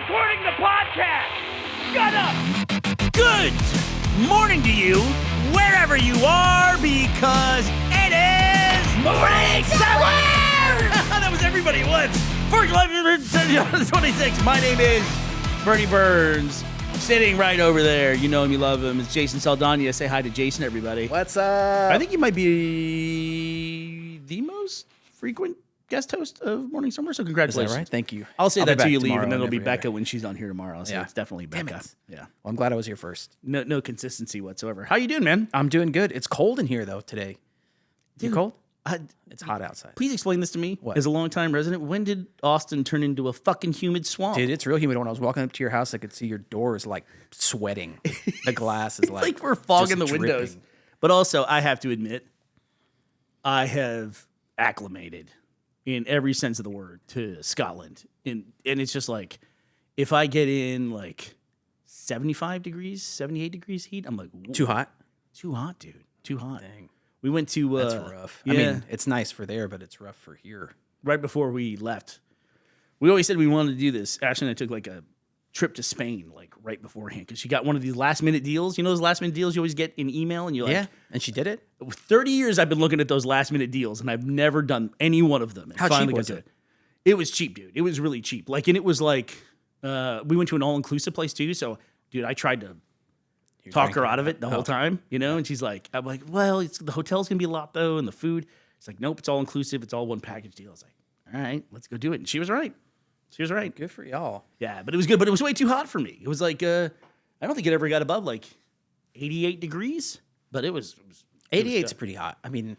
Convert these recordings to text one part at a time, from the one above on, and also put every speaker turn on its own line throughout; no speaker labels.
recording the podcast! Shut up!
Good morning to you, wherever you are, because it is morning somewhere! That was everybody once. For 26, my name is Bernie Burns. Sitting right over there, you know him, you love him. It's Jason Saldana. Say hi to Jason, everybody.
What's up?
I think you might be the most frequent guest host of Morning Somewhere, so congratulations.
Is that right? Thank you.
I'll say that till you leave,
tomorrow
and then it'll be
whenever
Becca when she's on here tomorrow. So it's definitely Becca.
it.
Yeah.
Well, I'm glad I was here first.
No consistency whatsoever. How you doing, man?
I'm doing good. It's cold in here, though, today. You
Dude,
cold? It's hot outside.
Please explain this to me.
What?
As a longtime resident, when did Austin turn into a fucking humid swamp?
Dude, it's real humid. When I was walking up to your house, I could see your doors like sweating. The glass is
It's like we're fogging the
just
windows.
dripping.
But also, I have to admit, I have acclimated in every sense of the word to Scotland. And it's just like, if I get in like 75 degrees, 78 degrees heat, I'm like,
Too hot?
Too hot, dude. Too hot.
Dang.
We went to...
That's rough.
Yeah.
I mean, it's nice for there, but it's rough for here.
Right before we left, we always said we wanted to do this. Ashley and I took like a trip to Spain, like right beforehand, because she got one of these last minute deals. You know those last minute deals you always get in email, and you're like,
Yeah, and she did it?
30 years I've been looking at those last minute deals, and I've never done any one of them. And
How cheap
finally
was
got to
it?
It was cheap, dude. It was really cheap. Like, and it was like we went to an all inclusive place too. So, dude, I tried to talk her out of it the whole time, you know. And she's like, I'm like, well, the hotel's gonna be a lot though, and the food. It's like, nope, it's all inclusive. It's all one package deal. I was like, all right, let's go do it. And she was right. She was right.
Good for y'all.
Yeah, but it was good. But it was way too hot for me. It was like, I don't think it ever got above like 88 degrees. But it was
88's pretty hot. I mean,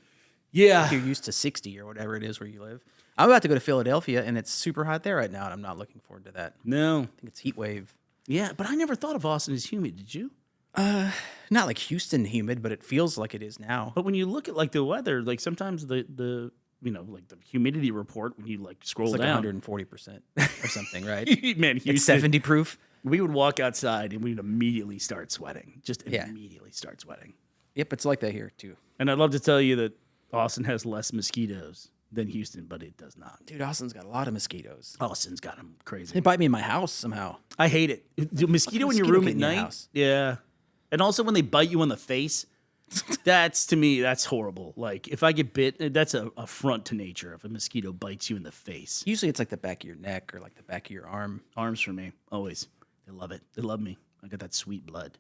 yeah.
you're used to 60 or whatever it is where you live. I'm about to go to Philadelphia, and it's super hot there right now, and I'm not looking forward to that.
No.
I think it's heat wave.
Yeah, but I never thought of Austin as humid. Did you?
Not like Houston humid, but it feels like it is now.
But when you look at like the weather, like sometimes the you know, like the humidity report, when you like scroll
It's like
down,
140% or something, right?
man, Houston,
It's 70 proof.
We would walk outside and we'd immediately start sweating. Just
Yeah.
immediately start sweating.
Yep, it's like that here too.
And I'd love to tell you that Austin has less mosquitoes than Houston, but it does not.
Dude, Austin's got a lot of mosquitoes.
Austin's got them crazy.
They bite me in my house somehow.
I hate it. The mosquito in your
mosquito
room
get
at
in your
night.
house?
Yeah. And also when they bite you on the face, that's to me, that's horrible. Like if I get bit, that's a affront to nature if a mosquito bites you in the face.
Usually it's like the back of your neck or like the back of your arm.
Arms for me, always. They love it. They love me. I got that sweet blood.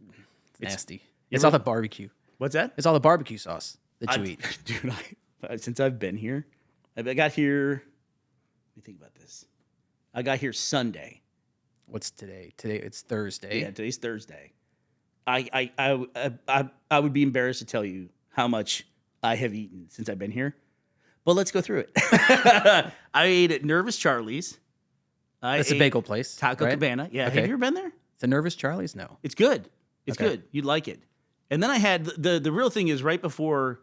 It's nasty.
You
It's
ever-
all the barbecue.
What's that?
It's all the barbecue sauce that you eat.
Dude, since I've been here, I got here, let me think about this. I got here Sunday.
What's today? Today it's Thursday.
Yeah, today's Thursday. I would be embarrassed to tell you how much I have eaten since I've been here, but let's go through it. I ate at Nervous Charlie's.
That's a bagel place.
Taco
right?
Cabana. Yeah,
Okay.
have you ever been there?
The Nervous Charlie's? No.
It's good. It's
Okay.
good. You'd like it. And then I had the real thing is right before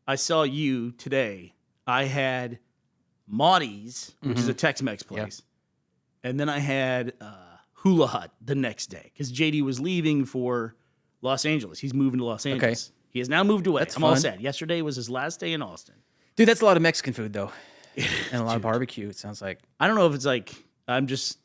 I saw you today, I had Maudie's, which is a Tex-Mex place, and then I had Hula Hut the next day because JD was leaving for Los Angeles. He's moving to Los Angeles. He has now moved away.
That's
I'm all
fun.
set. Yesterday was his last day in Austin.
Dude, that's a lot of Mexican food though. And a lot of barbecue, it sounds like.
I don't know if it's like I'm just,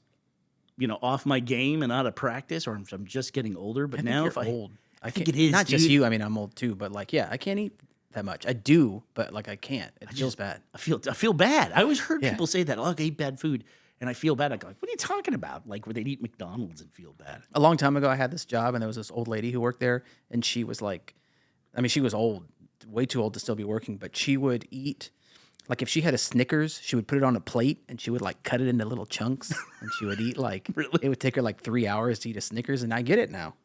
you know, off my game and out of practice, or I'm just getting older. But
I think
now,
you're
if I
old. I
think
can't-
it is,
not just
dude.
you. I mean, I'm old too, but like, yeah, I can't eat that much. I do, but like, I can't. It feels bad.
I feel bad. I always heard
Yeah.
people say that. Oh, I eat bad food, and I feel bad. I go, like, what are you talking about? Like, where they'd eat McDonald's and feel bad.
A long time ago, I had this job, and there was this old lady who worked there, and she was like, I mean, she was old, way too old to still be working, but she would eat. Like if she had a Snickers, she would put it on a plate and she would like cut it into little chunks and she would eat like,
Really?
It would take her like 3 hours to eat a Snickers, and I get it now.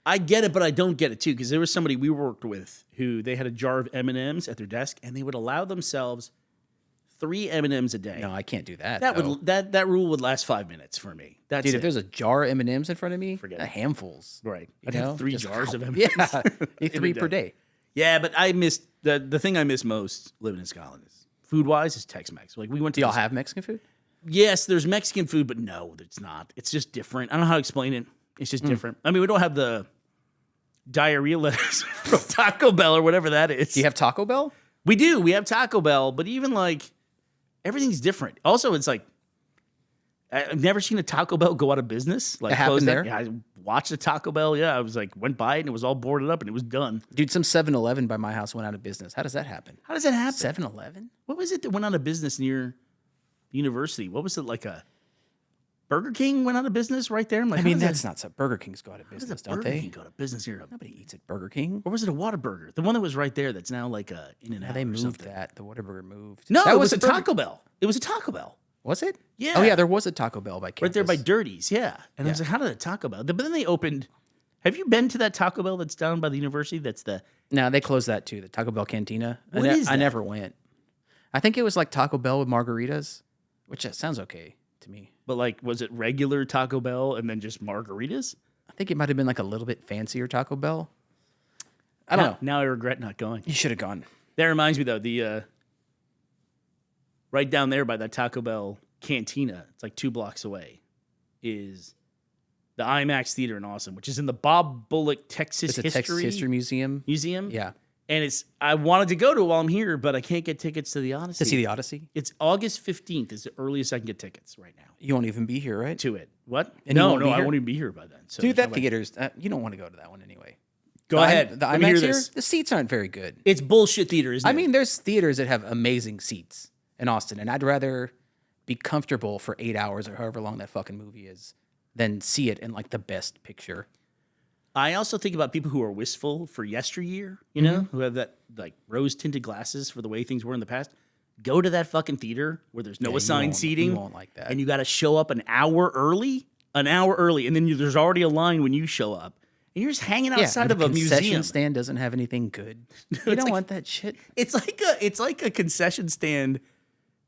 I get it, but I don't get it too, because there was somebody we worked with who they had a jar of M&Ms at their desk, and they would allow themselves 3 M&Ms a day.
No, I can't do that.
that
though.
would that rule would last 5 minutes for me. That's
Dude,
it.
if there's a jar of M&Ms in front of me,
Forget
a
it.
handfuls.
Right.
You
I'd
know?
have 3
Just-
jars of M&Ms.
Yeah,
in a
3 per day.
Yeah, but I missed the thing I miss most living in Scotland is food wise is Tex-Mex. Like we went to
Do y'all
this-
have Mexican food?
Yes, there's Mexican food, but no, it's not. It's just different. I don't know how to explain it. It's just different. I mean, we don't have the diarrhea lettuce from Taco Bell or whatever that is.
Do you have Taco Bell?
We do. We have Taco Bell, but even like everything's different. Also, it's like I've never seen a Taco Bell go out of business. Like
It happened
close
there?
Yeah, I watched a Taco Bell. Yeah, I was like, went by it and it was all boarded up and it was done.
Dude, some 7-Eleven by my house went out of business. How does that happen?
How does that happen?
7-Eleven?
What was it that went out of business near the university? What was it, like a Burger King went out of business right there? I'm like,
I mean,
how
that's
does
not so. Burger Kings go out of
how does
business,
a
don't
Burger
they?
King go to business here?
Nobody eats at Burger King.
Or was it a Whataburger? The one that was right there that's now like a In-N-Out
They
or
moved
something.
that. The Whataburger moved.
No,
that
it was a
Burger-
Taco Bell. It was a Taco Bell.
Was it?
Yeah.
Oh, yeah, there was a Taco Bell by campus.
Right there by Dirty's, yeah. And I was like, how did a Taco Bell? But then they opened. Have you been to that Taco Bell that's down by the university? That's the.
No, they closed that too. The Taco Bell Cantina.
What is
I
that?
never went. I think it was like Taco Bell with margaritas, which sounds okay to me.
But like, was it regular Taco Bell and then just margaritas?
I think it might have been like a little bit fancier Taco Bell. I don't know.
Now I regret not going.
You should have gone.
That reminds me though, the right down there by that Taco Bell Cantina, it's like 2 blocks away, is the IMAX Theater in Austin, which is in the Bob Bullock Texas
It's a Texas History Museum.
Museum.
Yeah.
And I wanted to go to it while I'm here, but I can't get tickets to the Odyssey.
To see the Odyssey?
It's August 15th is the earliest I can get tickets right now
You won't even be here, right?
to it. What?
And you
no,
won't be
I
here?
won't even be here by then. So
Dude,
there's
that
no way.
theater's, you don't want to go to that one anyway.
Go ahead.
The
Let me
IMAX
hear
here,
this.
the seats aren't very good.
It's bullshit theater, isn't it?
I mean, there's theaters that have amazing seats in Austin, and I'd rather be comfortable for 8 hours or however long that fucking movie is than see it in like the best picture.
I also think about people who are wistful for yesteryear, you know, who have that like rose tinted glasses for the way things were in the past. Go to that fucking theater where there's no
you
assigned
won't-
seating.
you won't like that.
And you got to show up an hour early, and then there's already a line when you show up. And you're just hanging outside of
the
a
concession
museum.
stand doesn't have anything good. You don't
like-
want that shit.
It's like a concession stand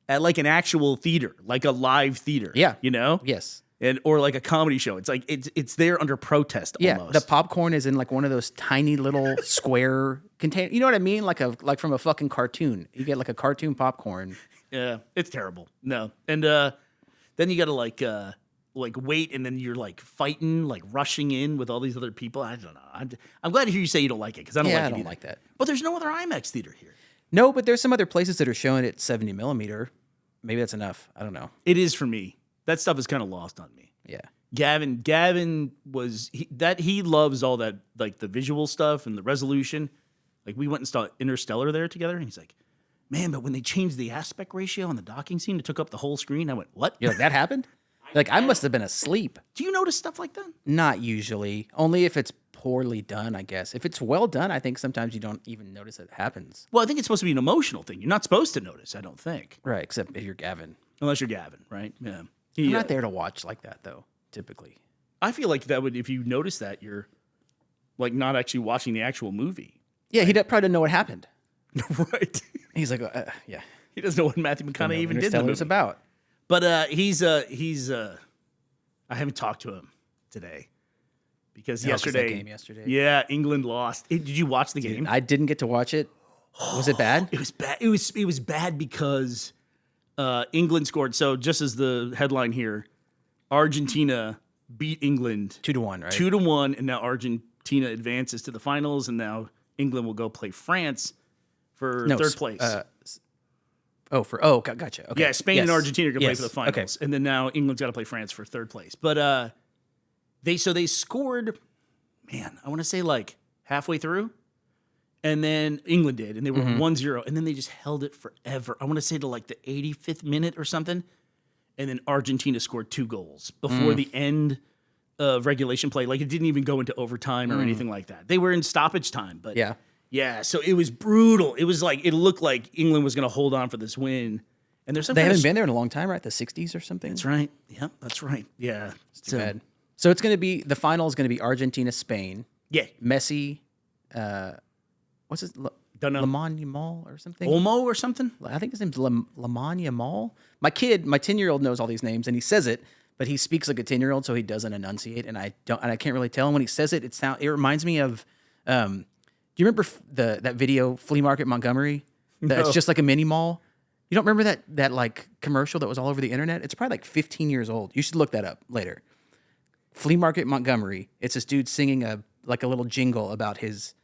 at like an actual theater, like a live theater.
Yeah.
You know?
Yes.
Or like a comedy show. It's like it's there under protest
Yeah,
almost.
the popcorn is in like one of those tiny little square container. You know what I mean? Like from a fucking cartoon. You get like a cartoon popcorn.
Yeah, it's terrible. No, and then you got to like wait, and then you're like fighting, like rushing in with all these other people. I don't know. I'm glad to hear you say you don't like it because I don't
Yeah,
like
I
it
don't
either.
like that.
But there's no other IMAX theater here.
No, but there's some other places that are showing it 70 millimeter. Maybe that's enough. I don't know.
It is for me. That stuff is kind of lost on me.
Yeah.
Gavin was he loves all that like the visual stuff and the resolution. Like we went and saw Interstellar there together, and he's like, "Man, but when they changed the aspect ratio on the docking scene, it took up the whole screen." I went, "What?
Yo, that happened? Like I must have been asleep.
Do you notice stuff like that?"
Not usually. Only if it's poorly done, I guess. If it's well done, I think sometimes you don't even notice it happens.
Well, I think it's supposed to be an emotional thing. You're not supposed to notice, I don't think,
Right, except if you're Gavin.
unless you're Gavin, right? Yeah.
I'm not there to watch like that though, typically.
I feel like that would, if you notice that, you're like not actually watching the actual movie.
Yeah, he probably didn't know what happened.
Right.
He's like, yeah.
He doesn't know what Matthew McConaughey even did in the
Interstellar's
movie.
about.
But he's I haven't talked to him today because
'cause that
yesterday,
game yesterday.
yeah, England lost. Did you watch the game?
I didn't get to watch it. Was it bad?
It was bad. It was bad because England scored. So just as the headline here, Argentina beat England
2-1, right?
2-1, and now Argentina advances to the finals, and now England will go play France for third place.
Gotcha. Okay.
Yeah, Spain and
Yes.
Argentina are going to
Yes.
play for the finals.
Okay.
And then now England's got to play France for third place. But they scored, man, I want to say like halfway through. And then England did, and they were 1-0. And then they just held it forever. I want to say to like the 85th minute or something. And then Argentina scored 2 goals before the end of regulation play. Like it didn't even go into overtime or anything like that. They were in stoppage time. But yeah, so it was brutal. It was like, it looked like England was going to hold on for this win. And there's some
They
kind
haven't
of
been there in a long time, right? The 60s or something?
That's right. Yep, that's right. Yeah.
It's too bad. So it's going to be, the final is going to be Argentina, Spain.
Yeah.
Messi, what's his,
Don't know.
Lamine Yamal or something?
Olmo or something?
I think his name's Lamine Yamal. My 10-year-old knows all these names, and he says it, but he speaks like a 10-year-old, so he doesn't enunciate, and I can't really tell him when he says it. It reminds me of, do you remember that video, Flea Market Montgomery? It's just like a mini mall. You don't remember that like commercial that was all over the internet? It's probably like 15 years old. You should look that up later. Flea Market Montgomery. It's this dude singing a little jingle about his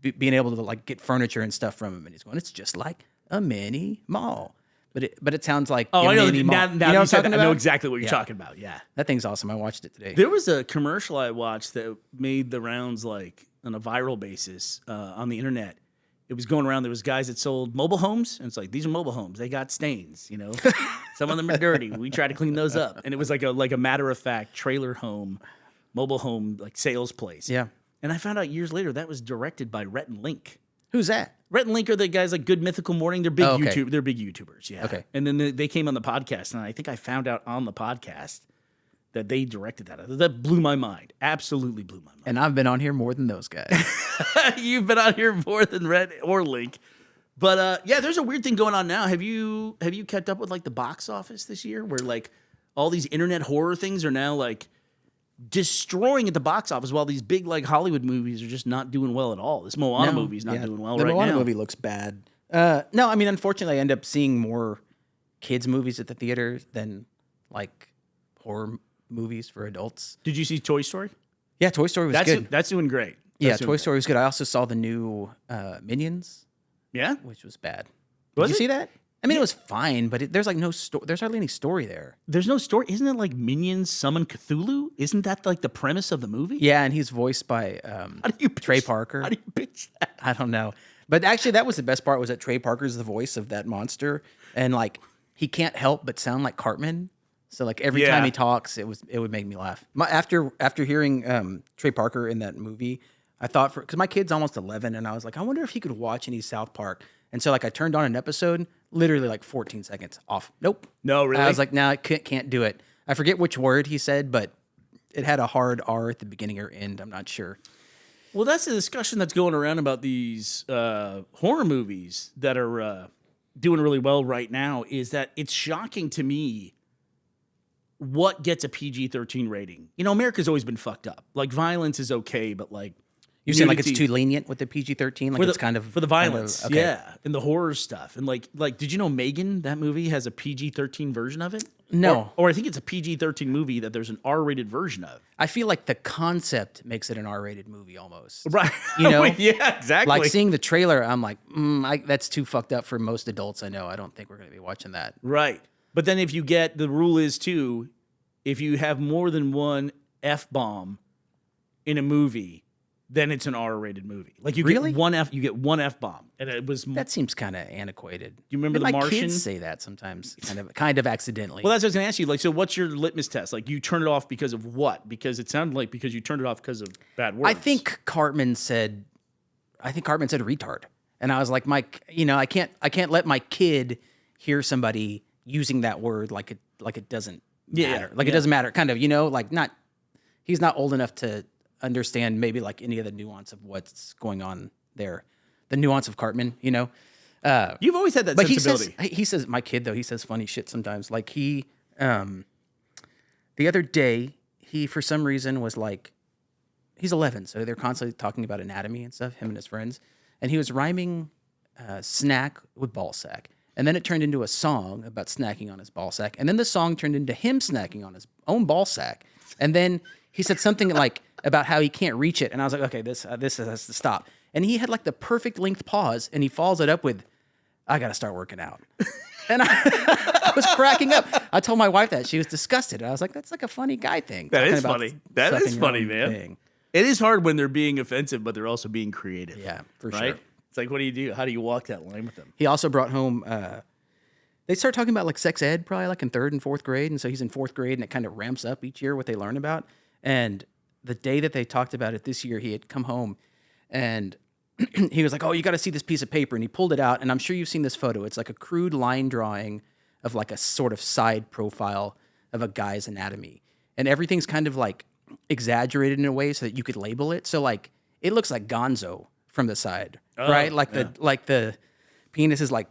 being able to like get furniture and stuff from him, and he's going, "It's just like a mini mall." but it sounds like
Oh, I know.
Humidity
Now,
Mo-
now
you know
you
what I'm
said
talking
that, I know
about?
exactly what you're
Yeah.
talking about. Yeah.
That thing's awesome. I watched it today.
There was a commercial I watched that made the rounds like on a viral basis on the internet. It was going around. There was guys that sold mobile homes, and it's like, these are mobile homes. They got stains, Some of them are dirty. We try to clean those up. And it was like a matter of fact trailer home, mobile home like sales place.
Yeah.
And I found out years later that was directed by Rhett and Link.
Who's that?
Rhett and Link are the guys like Good Mythical Morning. They're big
Oh, okay.
They're big YouTubers. Yeah.
Okay.
And then they came on the podcast, and I think I found out on the podcast that they directed that. That blew my mind. Absolutely blew my mind.
And I've been on here more than those guys.
You've been on here more than Rhett or Link. But yeah, there's a weird thing going on now. Have you kept up with like the box office this year, where like all these internet horror things are now like destroying at the box office, while these big like Hollywood movies are just not doing well at all. This Moana movie's not doing well
the
right
Moana
now.
movie looks bad. No, I mean, unfortunately, I end up seeing more kids movies at the theater than like horror movies for adults.
Did you see Toy Story?
Yeah, Toy Story was good.
That's doing great.
Yeah,
That's doing
Toy
great.
Story was good. I also saw the new Minions,
Yeah.
which was bad.
Was
Did you
it?
see that? I mean, it was fine, but there's like no story. There's hardly any story there.
There's no story. Isn't it like Minions summon Cthulhu? Isn't that like the premise of the movie?
Yeah, and he's voiced by
How do you pitch,
Trey Parker.
How do you pitch that?
I don't know. But actually, that was the best part, was that Trey Parker's the voice of that monster. And like, he can't help but sound like Cartman. So like every
Yeah.
time he talks, it would make me laugh. After hearing Trey Parker in that movie, I thought, because my kid's almost 11, and I was like, I wonder if he could watch any South Park. And so like I turned on an episode, literally like 14 seconds off. Nope.
No, really?
I was like, no, I can't do it. I forget which word he said, but it had a hard R at the beginning or end. I'm not sure.
Well, that's the discussion that's going around about these horror movies that are doing really well right now, is that it's shocking to me what gets a PG-13 rating. America's always been fucked up. Like, violence is okay, but like,
You're saying like it's
nudity-
too lenient with the PG-13? Like it's kind of
for the violence,
okay.
yeah, and the horror stuff, and like, did you know Megan, that movie, has a PG-13 version of it?
No.
or I think it's a PG-13 movie that there's an R-rated version of.
I feel like the concept makes it an R-rated movie almost.
Right?
You know?
Yeah, exactly.
Like seeing the trailer, I'm like, that's too fucked up for most adults I know. I don't think we're going to be watching that.
Right. But then if you get, the rule is too, if you have more than one F-bomb in a movie, then it's an R-rated movie. Like you
Really?
get one F-bomb. And it was
That seems kind of antiquated.
You remember
And
The
my
Martian?
kids say that sometimes, kind of accidentally.
Well, that's what I was going to ask you. Like, so what's your litmus test? Like, you turn it off because of what? Because it sounded like because you turned it off because of bad words.
I think Cartman said retard, and I was like, Mike, I can't let my kid hear somebody using that word like it doesn't matter. Like it doesn't matter. Kind of, like he's not old enough to understand maybe like any of the nuance of what's going on there, the nuance of Cartman.
You've always had that
But
sensibility.
he says my kid though, he says funny shit sometimes. Like the other day, he for some reason was like, he's 11, so they're constantly talking about anatomy and stuff, him and his friends, and he was rhyming snack with ball sack, and then it turned into a song about snacking on his ball sack, and then the song turned into him snacking on his own ball sack, and then he said something like about how he can't reach it, and I was like, okay, this has to stop. And he had like the perfect length pause, and he follows it up with, I got to start working out. And I was cracking up. I told my wife that. She was disgusted. I was like, that's like a funny guy thing.
That
talking
is
about
funny. That is
sucking your
funny,
own
man.
thing.
It is hard when they're being offensive, but they're also being creative.
Yeah, for
right?
sure.
It's like, what do you do? How do you walk that line with them?
He also brought home, they start talking about like sex ed probably like in 3rd and 4th grade. And so he's in 4th grade and it kind of ramps up each year what they learn about. And the day that they talked about it this year, he had come home and he was like, oh, you got to see this piece of paper. And he pulled it out. And I'm sure you've seen this photo. It's like a crude line drawing of like a sort of side profile of a guy's anatomy. And everything's kind of like exaggerated in a way so that you could label it. So like, it looks like Gonzo from the side, right? Like the penis is like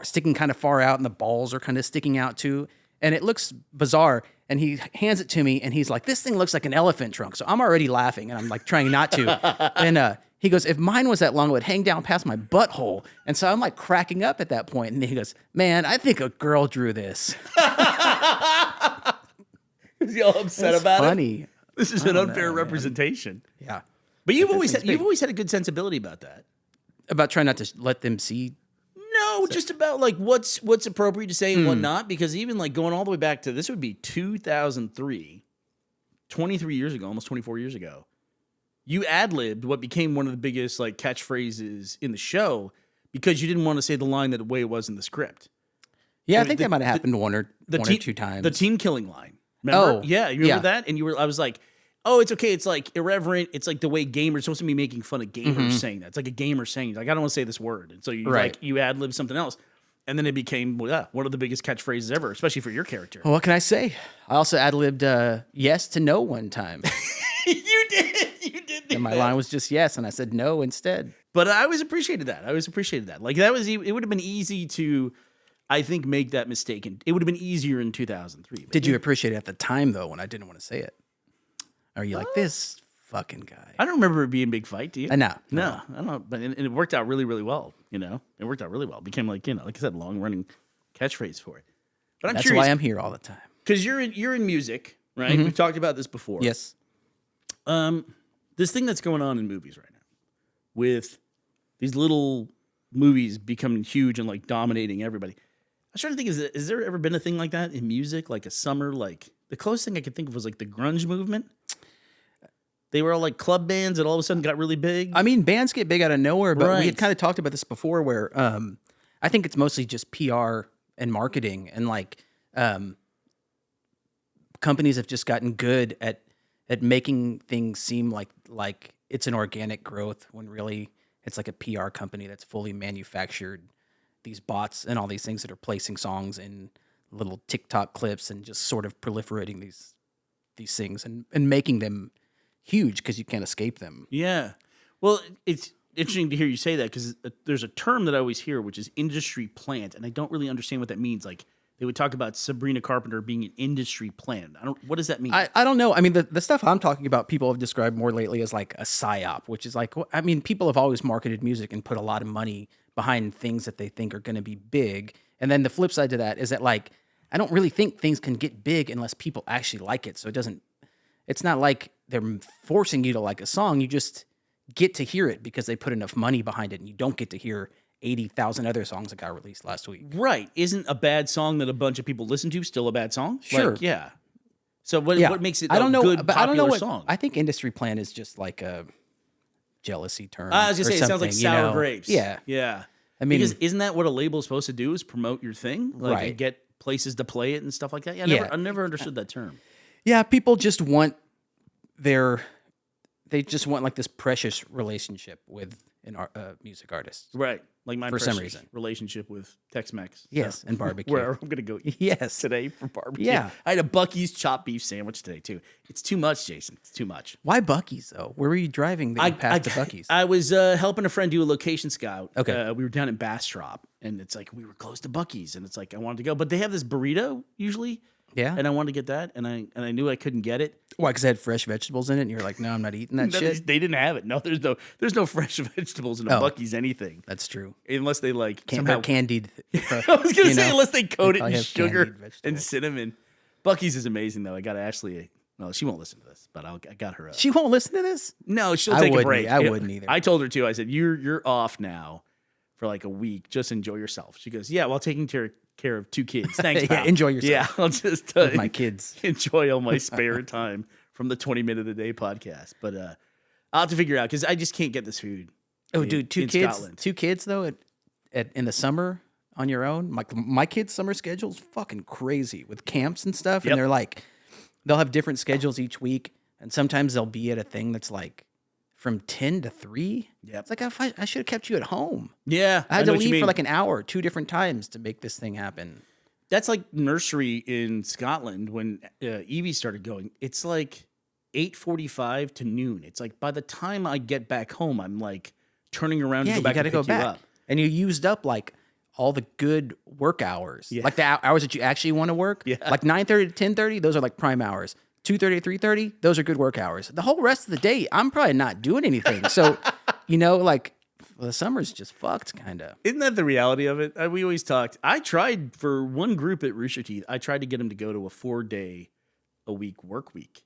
sticking kind of far out and the balls are kind of sticking out too. And it looks bizarre. And he hands it to me and he's like, this thing looks like an elephant trunk. So I'm already laughing and I'm like trying not to. And he goes, if mine was that long, it would hang down past my butthole. And so I'm like cracking up at that point. And he goes, man, I think a girl drew this.
Is he all upset
That's
about
funny.
it? This is an unfair representation.
Yeah.
But you've always had a good sensibility about that.
About trying not to let them see.
No, know just about like what's appropriate to say and what not, because even like going all the way back to this would be 2003, 23 years ago, almost 24 years ago. You ad-libbed what became one of the biggest like catchphrases in the show because you didn't want to say the line the way it was in the script.
Yeah, I think that might have happened one or two times.
The team killing line. Remember?
Oh,
yeah, you remember that? And I was like, oh, it's okay. It's like irreverent. It's like the way gamers supposed to be making fun of gamers saying that. It's like a gamer saying, like, I don't want to say this word. And so you ad-lib something else. And then it became one of the biggest catchphrases ever, especially for your character.
Well, what can I say? I also ad-libbed yes to no one time.
You did
And my line was just yes, and I said no instead.
But I always appreciated that. Like it would have been easy to, I think, make that mistake. And it would have been easier in 2003.
Did you appreciate it at the time, though, when I didn't want to say it? Are you like, this fucking guy?
I don't remember it being a big fight, do you?
No.
I don't know. But and it worked out really, really well, you know? It worked out really well. It became like, you know, like I said, long-running catchphrase for it. But I'm
That's
curious.
why I'm here all the time.
Because you're in music, right? We've talked about this before.
Yes.
This thing that's going on in movies right now with these little movies becoming huge and like dominating everybody. I was trying to think, is there ever been a thing like that in music? Like a summer, like the closest thing I could think of was like the grunge movement. They were all like club bands that all of a sudden got really big.
I mean, bands get big out of nowhere, but we
Right.
had kind of talked about this before where I think it's mostly just PR and marketing and like companies have just gotten good at making things seem like it's an organic growth when really it's like a PR company that's fully manufactured these bots and all these things that are placing songs in little TikTok clips and just sort of proliferating these things and making them huge because you can't escape them.
Yeah. Well, it's interesting to hear you say that because there's a term that I always hear, which is industry plant, and I don't really understand what that means. Like they would talk about Sabrina Carpenter being an industry plant. What does that mean?
I don't know. I mean, the stuff I'm talking about, people have described more lately as like a psyop, which is like, I mean, people have always marketed music and put a lot of money behind things that they think are going to be big. And then the flip side to that is that like, I don't really think things can get big unless people actually like it. So it's not like they're forcing you to like a song. You just get to hear it because they put enough money behind it, and you don't get to hear 80,000 other songs that got released last week.
Right. Isn't a bad song that a bunch of people listen to still a bad song?
Sure.
Like, yeah. So what makes it a good,
but I don't know
popular song?
I think industry plan is just like a jealousy term.
I was going to say, it sounds like sour grapes.
Yeah.
Yeah.
I mean,
because isn't that what a label is supposed to do, is promote your thing? Like
Right.
get places to play it and stuff like that? Yeah, I never understood that term.
yeah, people just want they just want like this precious relationship with a music artist.
Right. Like my
For some
precious
reason.
relationship with TexMex.
Yes,
So,
and barbecue.
Where I'm going to go eat
Yes.
today for barbecue.
Yeah.
I had a Buc-ee's chopped beef sandwich today, too. It's too much, Jason. It's too much.
Why Buc-ee's though? Where were you driving that you passed the Buc-ee's?
I was helping a friend do a location scout.
Okay.
We were down in Bastrop, and it's like we were close to Buc-ee's, and it's like I wanted to go. But they have this burrito usually.
Yeah.
And I wanted to get that, and I knew I couldn't get it.
Why? Because it had fresh vegetables in it, and you're like, no, I'm not eating that shit.
They didn't have it. No, there's no fresh vegetables in a Buc-ee's anything.
That's true.
Unless they like
Somehow candied.
I was gonna say unless they coat it
probably
in
have
sugar
candied vegetables.
and cinnamon. Buc-ee's is amazing though. I got Ashley. Well, she won't listen to this, but I got her.
She won't listen to this.
No, she'll
I
take a
wouldn't
break.
I wouldn't either.
I told her too. I said, "You're off now for like a week. Just enjoy yourself." She goes, "Yeah, while taking care of two kids. Thanks,
Yeah,
pal."
enjoy yourself.
Yeah, I'll just
With my kids.
enjoy all my spare time from the 20-minute a day podcast. But I'll have to figure out because I just can't get this food.
Oh, dude, two
in
kids.
Scotland.
2 kids though. In the summer on your own. My kids' summer schedule's fucking crazy with camps and stuff.
Yep.
And they're like, they'll have different schedules each week, and sometimes they'll be at a thing that's like from 10 to 3.
Yep.
It's like I should have kept you at home.
Yeah,
I had
know
to
what you
leave
mean.
for like an hour, 2 different times to make this thing happen.
That's like nursery in Scotland when Evie started going. It's like 8:45 to noon. It's like by the time I get back home, I'm like turning around
Yeah,
to go back
you got to
and
go
pick you
back,
up.
and you used up like all the good work hours,
Yeah.
like the hours that you actually want to work.
Yeah.
Like 9:30 to 10:30, those are like prime hours. 2:30 to 3:30, those are good work hours. The whole rest of the day, I'm probably not doing anything. So, like the summer's just fucked, kind of.
Isn't that the reality of it? We always talked. I tried for one group at Rooster Teeth. I tried to get them to go to a 4-day-a-week work week,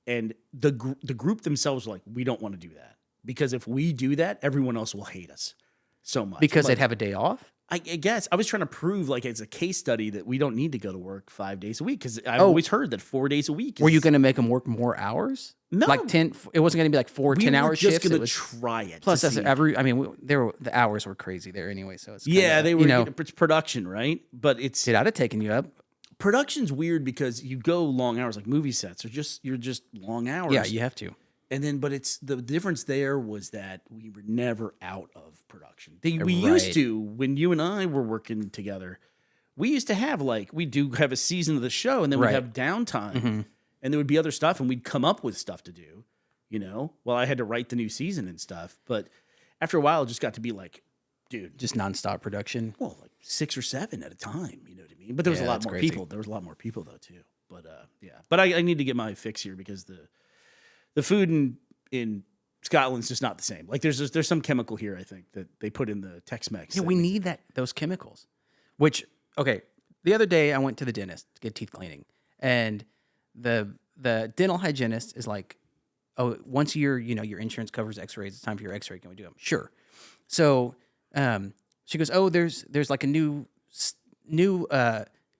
and the group themselves were like, "We don't want to do that because if we do that, everyone else will hate us so much."
Because
Like,
they'd have a day off.
I guess I was trying to prove, like, it's a case study that we don't need to go to work 5 days a week because I've always heard that 4 days a week.
Were you going to make them work more hours?
No.
Like 10, it wasn't going to be like 4 10-hour shifts.
We were just going to try it.
Plus, the hours were crazy there anyway. So it's
they were, it's production, right? But
it would have taken you up.
Production's weird because you go long hours, like movie sets are you're just long hours.
Yeah, you have to.
And then, but it's the difference there was that we were never out of production. We used to, when you and I were working together, we used to have we do have a season of the show and then we'd have downtime and there would be other stuff and we'd come up with stuff to do, Well, I had to write the new season and stuff. But after a while, it just got to be dude.
Just nonstop production.
Well, 6 or 7 at a time, you know what I mean? But there was a lot more people. There was a lot more people though, too. But But I need to get my fix here because the food in Scotland's just not the same. Like there's some chemical here, I think, that they put in the TexMex.
Yeah, we need those chemicals. Which, okay, the other day I went to the dentist to get teeth cleaning, and the dental hygienist is like, "Oh, once your insurance covers X-rays, it's time for your X-ray. Can we do them?" Sure. So she goes, "Oh, there's like a new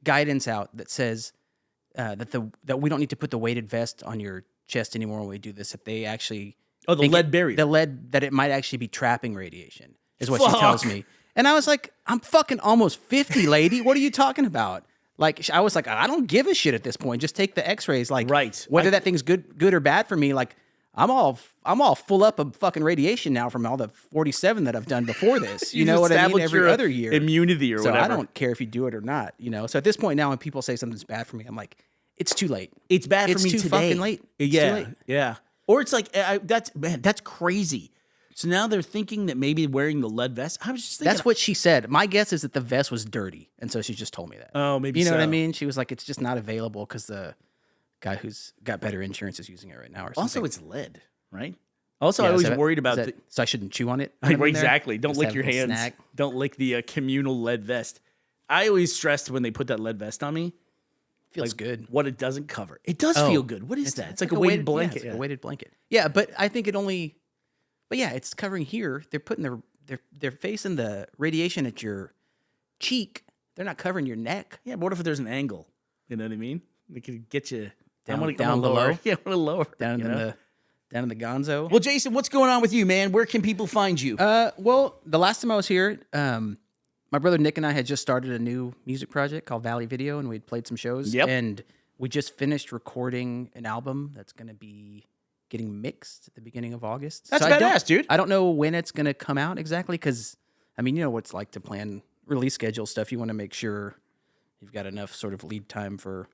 guidance out that says that we don't need to put the weighted vest on your chest anymore when we do this. If they actually
lead barrier,
the lead that it might actually be trapping radiation is what she tells me." And I was like, "I'm fucking almost 50, lady. What are you talking about?" Like I was like, "I don't give a shit at this point. Just take the X-rays. Like,
right.
Whether that thing's good or bad for me. Like, I'm all full up of fucking radiation now from all the 47 that I've done before this. You know what I mean? Every other year,
immunity or whatever.
So I don't care if you do it or not. So at this point now, when people say something's bad for me, I'm like, it's too late.
It's bad for me today.
It's too fucking late. It's too late.
Yeah. Or it's like that's crazy. So now they're thinking that maybe wearing the lead vest. I was just thinking
that's what she said. My guess is that the vest was dirty, and so she just told me that.
Oh, maybe
you know what I mean? She was like, it's just not available because the guy who's got better insurance is using it right now. Or something.
Also, it's lead, right? Also, I was worried about
so I shouldn't chew on it.
Exactly. Don't lick your hands. Snack. Don't lick the communal lead vest. I always stressed when they put that lead vest on me.
Feels good.
What it doesn't cover. It does feel good. What is that? It's like a weighted blanket.
Yeah, it's like a weighted blanket. Yeah, but I think it only. But yeah, it's covering here. They're putting they're facing the radiation at your cheek. They're not covering your neck.
Yeah, but what if there's an angle? You know what I mean? They could get you
down lower.
Yeah, a little lower.
Down in the gonzo.
Well, Jason, what's going on with you, man? Where can people find you?
Well, the last time I was here, my brother Nick and I had just started a new music project called Valley Video, and we'd played some shows.
Yep.
And we just finished recording an album that's going to be getting mixed at the beginning of August.
That's badass, dude.
I don't know when it's going to come out exactly because, I mean, you know what it's like to plan release schedule stuff. You want to make sure you've got enough sort of lead time for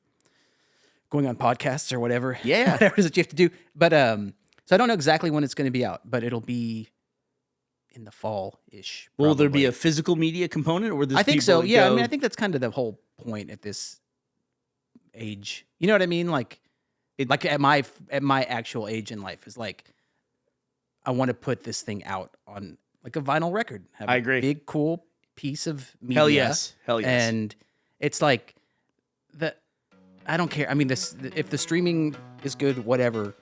going on podcasts or whatever.
Yeah.
Whatever that you have to do. But so I don't know exactly when it's going to be out, but it'll be in the fall-ish. Probably.
Will there be a physical media component? Or
I think so, yeah. I mean, I think that's kind of the whole point at this age. You know what I mean? Like at my actual age in life is like, I want to put this thing out on like a vinyl record. Have
I agree.
A big, cool piece of media.
Hell yes.
And it's like I don't care. I mean, if the streaming is good, whatever,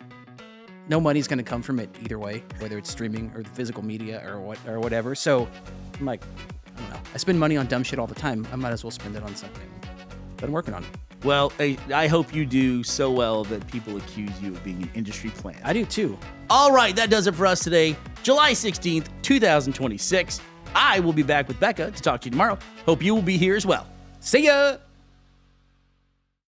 no money's going to come from it either way, whether it's streaming or the physical media or whatever. So I'm like, I don't know. I spend money on dumb shit all the time. I might as well spend it on something that I'm working on.
Well, I hope you do so well that people accuse you of being an industry plant.
I do too.
All right, that does it for us today. July 16th, 2026. I will be back with Becca to talk to you tomorrow. Hope you will be here as well.
See ya!